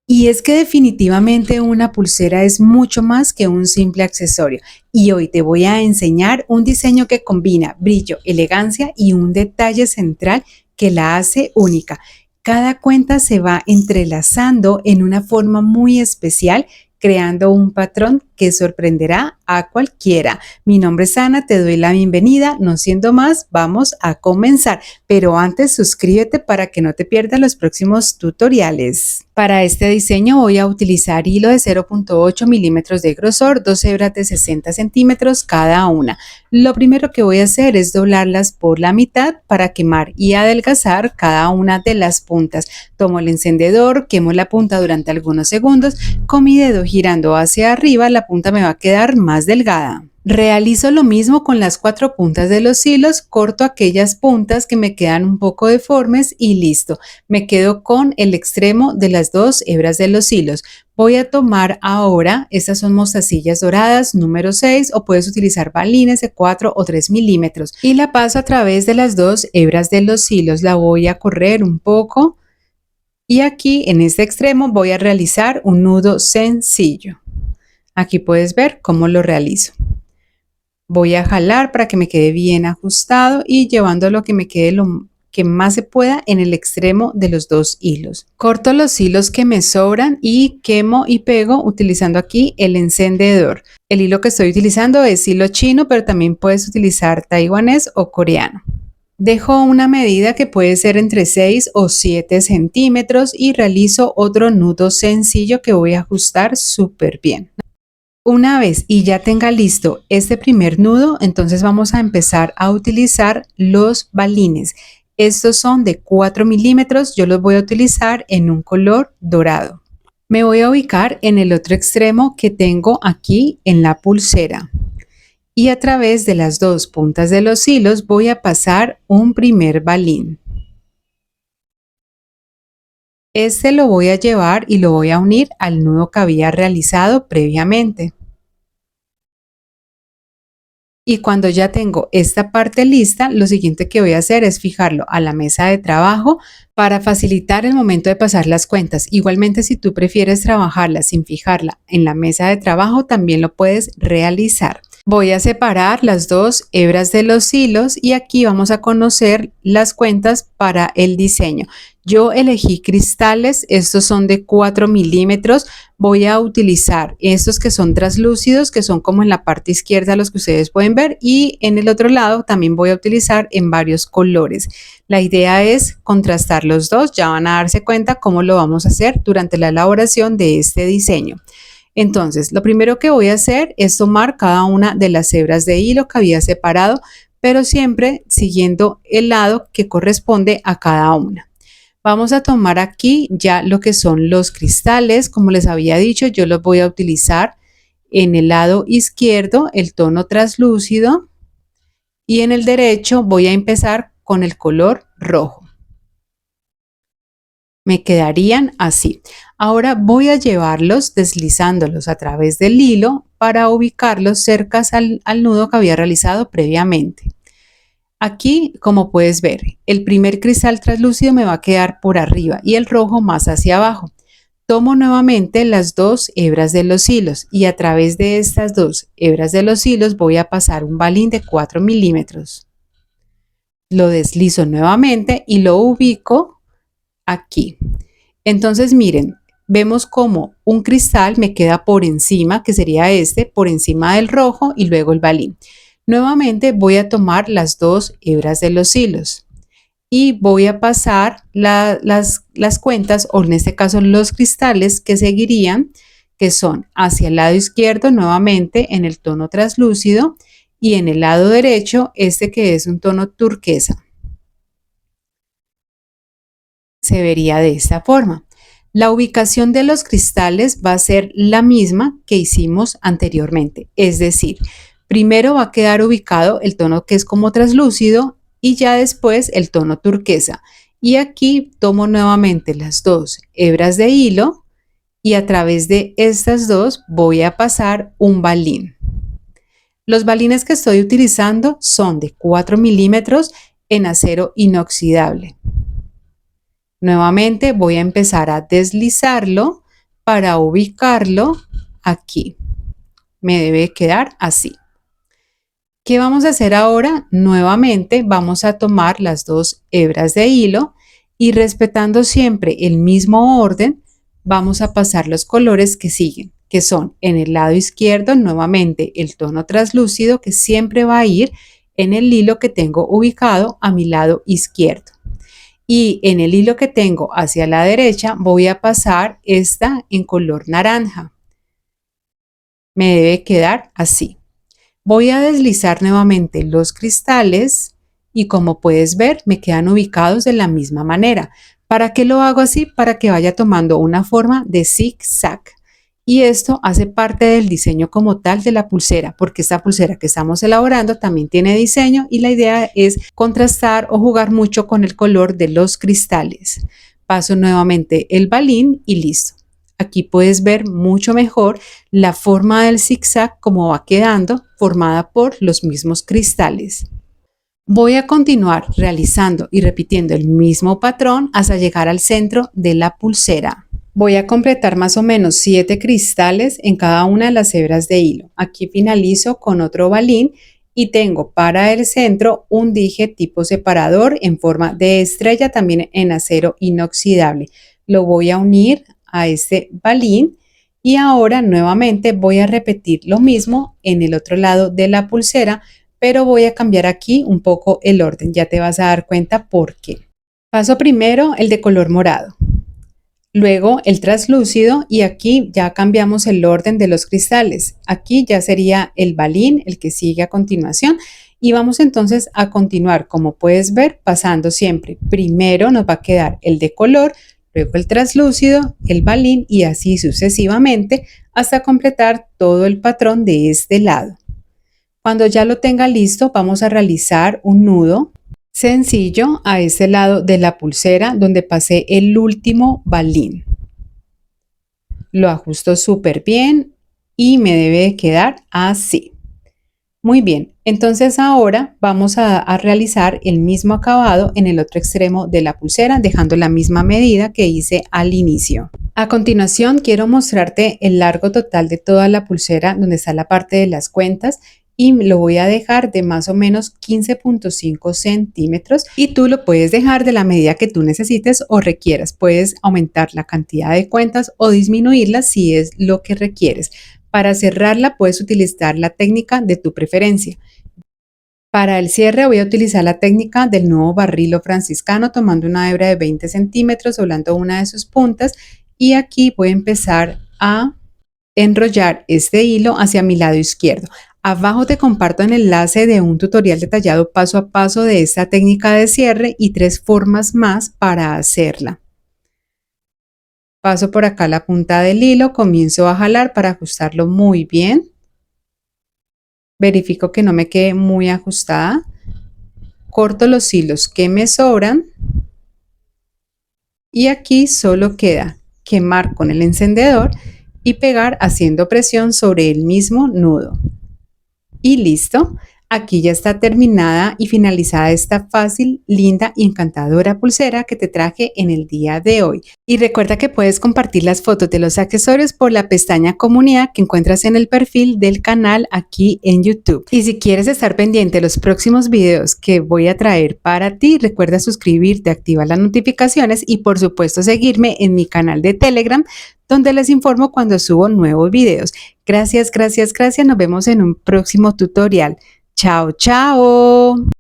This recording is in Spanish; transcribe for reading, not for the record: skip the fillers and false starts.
Y es que definitivamente una pulsera es mucho más que un simple accesorio. Y hoy te voy a enseñar un diseño que combina brillo, elegancia y un detalle central que la hace única. Cada cuenta se va entrelazando en una forma muy especial, creando un patrón que sorprenderá a cualquiera. Mi nombre es Ana, te doy la bienvenida. No siendo más, vamos a comenzar. Pero antes suscríbete para que no te pierdas los próximos tutoriales. Para este diseño voy a utilizar hilo de 0.8 milímetros de grosor, dos hebras de 60 centímetros cada una. Lo primero que voy a hacer es doblarlas por la mitad para quemar y adelgazar cada una de las puntas. Tomo el encendedor, quemo la punta durante algunos segundos, con mi dedo girando hacia arriba la punta me va a quedar más delgada. Realizo lo mismo con las 4 puntas de los hilos, corto aquellas puntas que me quedan un poco deformes y listo. Me quedo con el extremo de las 2 hebras de los hilos. Voy a tomar ahora, estas son mostacillas doradas número 6 o puedes utilizar balines de 4 o 3 milímetros y la paso a través de las 2 hebras de los hilos. La voy a correr un poco y aquí en este extremo voy a realizar un nudo sencillo. Aquí puedes ver cómo lo realizo. Voy a jalar para que me quede bien ajustado y llevando lo que me quede lo que más se pueda en el extremo de los 2 hilos. Corto los hilos que me sobran y quemo y pego utilizando aquí el encendedor. El hilo que estoy utilizando es hilo chino, pero también puedes utilizar taiwanés o coreano. Dejo una medida que puede ser entre 6 o 7 centímetros y realizo otro nudo sencillo que voy a ajustar súper bien. Una vez y ya tenga listo este primer nudo, entonces vamos a empezar a utilizar los balines. Estos son de 4 milímetros, yo los voy a utilizar en un color dorado. Me voy a ubicar en el otro extremo que tengo aquí en la pulsera. Y a través de las 2 puntas de los hilos voy a pasar un primer balín. Este lo voy a llevar y lo voy a unir al nudo que había realizado previamente. Y cuando ya tengo esta parte lista, lo siguiente que voy a hacer es fijarlo a la mesa de trabajo para facilitar el momento de pasar las cuentas. Igualmente, si tú prefieres trabajarla sin fijarla en la mesa de trabajo, también lo puedes realizar. Voy a separar las 2 hebras de los hilos y aquí vamos a conocer las cuentas para el diseño. Yo elegí cristales, estos son de 4 milímetros. Voy a utilizar estos que son translúcidos, que son como en la parte izquierda los que ustedes pueden ver, y en el otro lado también voy a utilizar en varios colores. La idea es contrastar los dos, ya van a darse cuenta cómo lo vamos a hacer durante la elaboración de este diseño. Entonces, lo primero que voy a hacer es tomar cada una de las hebras de hilo que había separado, pero siempre siguiendo el lado que corresponde a cada una. Vamos a tomar aquí ya lo que son los cristales, como les había dicho, yo los voy a utilizar en el lado izquierdo, el tono translúcido, y en el derecho voy a empezar con el color rojo. Me quedarían así. Ahora voy a llevarlos deslizándolos a través del hilo para ubicarlos cerca al nudo que había realizado previamente. Aquí, como puedes ver, el primer cristal translúcido me va a quedar por arriba y el rojo más hacia abajo. Tomo nuevamente las 2 hebras de los hilos y a través de estas 2 hebras de los hilos voy a pasar un balín de 4 milímetros. Lo deslizo nuevamente y lo ubico aquí. Entonces miren, vemos como un cristal me queda por encima, que sería este, por encima del rojo y luego el balín. Nuevamente voy a tomar las 2 hebras de los hilos y voy a pasar las cuentas, o en este caso los cristales que seguirían, que son hacia el lado izquierdo nuevamente en el tono translúcido y en el lado derecho este que es un tono turquesa. Se vería de esta forma. La ubicación de los cristales va a ser la misma que hicimos anteriormente, es decir, primero va a quedar ubicado el tono que es como translúcido y ya después el tono turquesa. Y aquí tomo nuevamente las 2 hebras de hilo y a través de estas 2 voy a pasar un balín. Los balines que estoy utilizando son de 4 milímetros en acero inoxidable. Nuevamente voy a empezar a deslizarlo para ubicarlo aquí. Me debe quedar así. ¿Qué vamos a hacer ahora? Nuevamente vamos a tomar las dos hebras de hilo y respetando siempre el mismo orden, vamos a pasar los colores que siguen, que son en el lado izquierdo nuevamente el tono translúcido que siempre va a ir en el hilo que tengo ubicado a mi lado izquierdo. Y en el hilo que tengo hacia la derecha voy a pasar esta en color naranja. Me debe quedar así. Voy a deslizar nuevamente los cristales y como puedes ver me quedan ubicados de la misma manera. ¿Para qué lo hago así? Para que vaya tomando una forma de zigzag. Y esto hace parte del diseño como tal de la pulsera, porque esta pulsera que estamos elaborando también tiene diseño y la idea es contrastar o jugar mucho con el color de los cristales. Paso nuevamente el balín y listo. Aquí puedes ver mucho mejor la forma del zigzag como va quedando formada por los mismos cristales. Voy a continuar realizando y repitiendo el mismo patrón hasta llegar al centro de la pulsera. Voy a completar más o menos 7 cristales en cada una de las hebras de hilo. Aquí finalizo con otro balín y tengo para el centro un dije tipo separador en forma de estrella también en acero inoxidable. Lo voy a unir a este balín y ahora nuevamente voy a repetir lo mismo en el otro lado de la pulsera, pero voy a cambiar aquí un poco el orden, ya te vas a dar cuenta por qué. Paso primero el de color morado, luego el translúcido y aquí ya cambiamos el orden de los cristales. Aquí ya sería el balín el que sigue a continuación y vamos entonces a continuar, como puedes ver, pasando siempre. Primero nos va a quedar el de color, luego el translúcido, el balín y así sucesivamente hasta completar todo el patrón de este lado. Cuando ya lo tenga listo, vamos a realizar un nudo sencillo a este lado de la pulsera donde pasé el último balín. Lo ajusto súper bien y me debe quedar así. Muy bien, entonces ahora vamos a realizar el mismo acabado en el otro extremo de la pulsera, dejando la misma medida que hice al inicio. A continuación quiero mostrarte el largo total de toda la pulsera donde está la parte de las cuentas y lo voy a dejar de más o menos 15.5 centímetros y tú lo puedes dejar de la medida que tú necesites o requieras. Puedes aumentar la cantidad de cuentas o disminuirla si es lo que requieres. Para cerrarla puedes utilizar la técnica de tu preferencia. Para el cierre voy a utilizar la técnica del nudo barrilo franciscano tomando una hebra de 20 centímetros, doblando una de sus puntas y aquí voy a empezar a enrollar este hilo hacia mi lado izquierdo. Abajo te comparto el enlace de un tutorial detallado paso a paso de esta técnica de cierre y 3 formas más para hacerla. Paso por acá la punta del hilo, comienzo a jalar para ajustarlo muy bien. Verifico que no me quede muy ajustada. Corto los hilos que me sobran. Y aquí solo queda quemar con el encendedor y pegar haciendo presión sobre el mismo nudo. Y listo. Aquí ya está terminada y finalizada esta fácil, linda y encantadora pulsera que te traje en el día de hoy. Y recuerda que puedes compartir las fotos de los accesorios por la pestaña comunidad que encuentras en el perfil del canal aquí en YouTube. Y si quieres estar pendiente de los próximos videos que voy a traer para ti, recuerda suscribirte, activar las notificaciones y por supuesto seguirme en mi canal de Telegram donde les informo cuando subo nuevos videos. Gracias, gracias, gracias. Nos vemos en un próximo tutorial. Chao, chao.